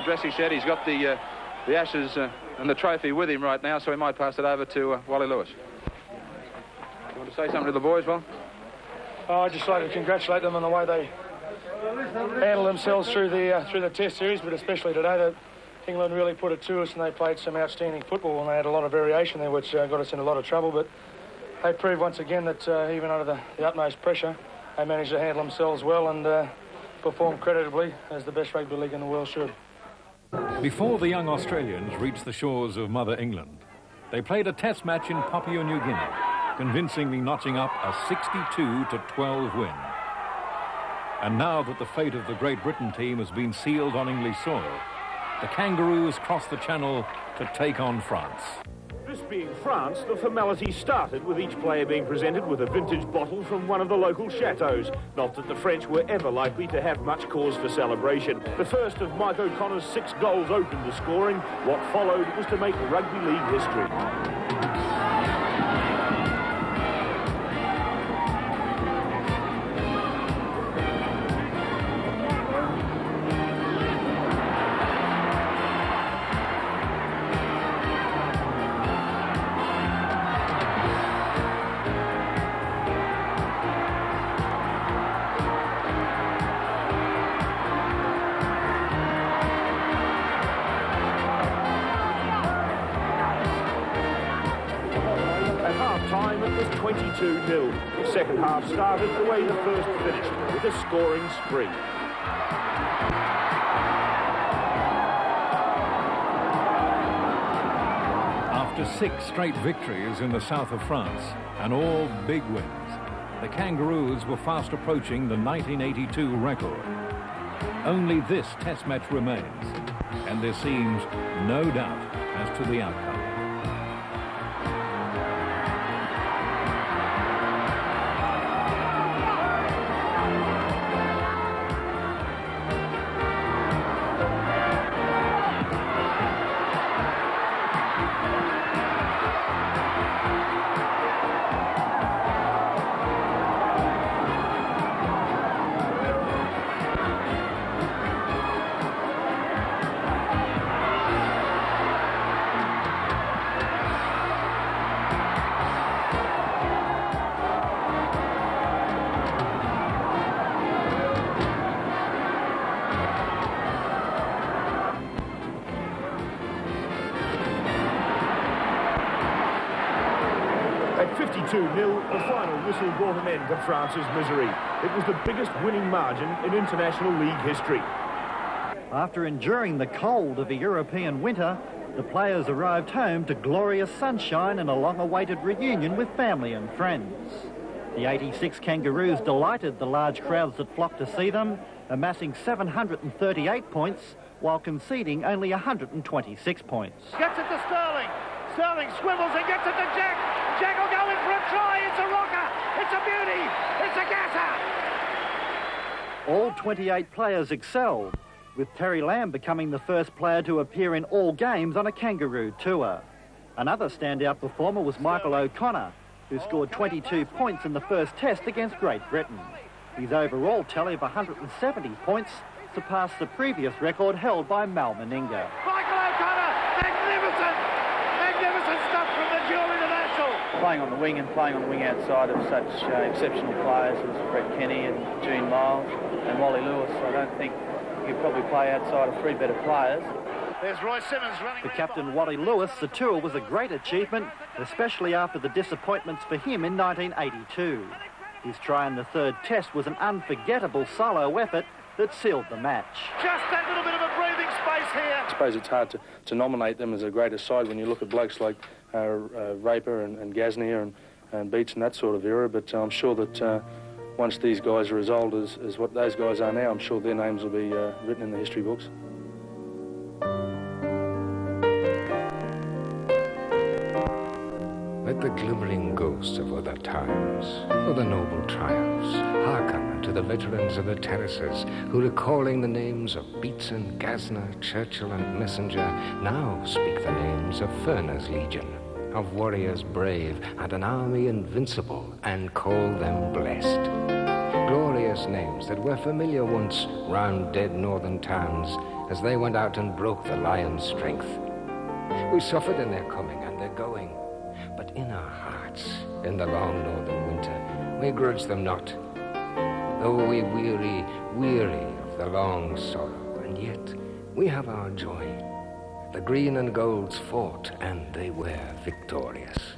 dressing shed. He's got the ashes and the trophy with him right now, so he might pass it over to Wally Lewis. You want to say something to the boys, Will? Oh, I'd just like to congratulate them on the way they handled themselves through the Test series, but especially today. That England really put it to us, and they played some outstanding football, and they had a lot of variation there, which got us in a lot of trouble. But they proved once again that even under the utmost pressure, they managed to handle themselves well and perform creditably, as the best rugby league in the world should. Before the young Australians reached the shores of Mother England, they played a test match in Papua New Guinea, convincingly notching up a 62-12 win. And now that the fate of the Great Britain team has been sealed on English soil, the Kangaroos cross the Channel to take on France. This being France, the formality started with each player being presented with a vintage bottle from one of the local chateaux. Not that the French were ever likely to have much cause for celebration. The first of Mike O'Connor's 6 goals opened the scoring. What followed was to make rugby league history. Time it was 22-0. The second half started the way the first finished, with a scoring spree. After 6 straight victories in the south of France, and all big wins, the Kangaroos were fast approaching the 1982 record. Only this test match remains, and there seems no doubt as to the outcome. At 52-0, the final whistle brought an end to France's misery. It was the biggest winning margin in international league history. After enduring the cold of a European winter, the players arrived home to glorious sunshine and a long-awaited reunion with family and friends. The 86 Kangaroos delighted the large crowds that flocked to see them, amassing 738 points while conceding only 126 points. Gets it to Sterling. Sterling swivels and gets it to Jack. Jack will go in for a try. It's a rocker. It's a beauty. It's a gasser. All 28 players excelled, with Terry Lamb becoming the first player to appear in all games on a Kangaroo tour. Another standout performer was Michael O'Connor, who scored 22 points in the first test against Great Britain. His overall tally of 170 points surpassed the previous record held by Mal Meninga. Michael O'Connor, magnificent! Magnificent stuff from the dual international. Playing on the wing and playing on the wing outside of such exceptional players as Brett Kenny and Gene Miles and Wally Lewis, I don't think you could probably play outside of 3 better players. There's Roy Simmons running. For Captain Wally Lewis, the tour was a great achievement, especially after the disappointments for him in 1982. His try in the third test was an unforgettable solo effort that sealed the match. Just that little bit of a breathing space here. I suppose it's hard to nominate them as a greatest side when you look at blokes like Raper and Gasnier and Beats and that sort of era, but I'm sure that once these guys are as old as what those guys are now, I'm sure their names will be written in the history books. Let the glimmering ghosts of other times, or the noble triumphs, hearken unto the veterans of the terraces, who, recalling the names of Beatson, Gasner, Churchill, and Messenger, now speak the names of Furner's Legion, of warriors brave, and an army invincible, and call them blessed. glorious names that were familiar once round dead northern towns as they went out and broke the lion's strength. We suffered in their coming and their going, but in our hearts, in the long northern winter, we grudge them not. Though we weary of the long sorrow, and yet we have our joy. The green and golds fought, and they were victorious.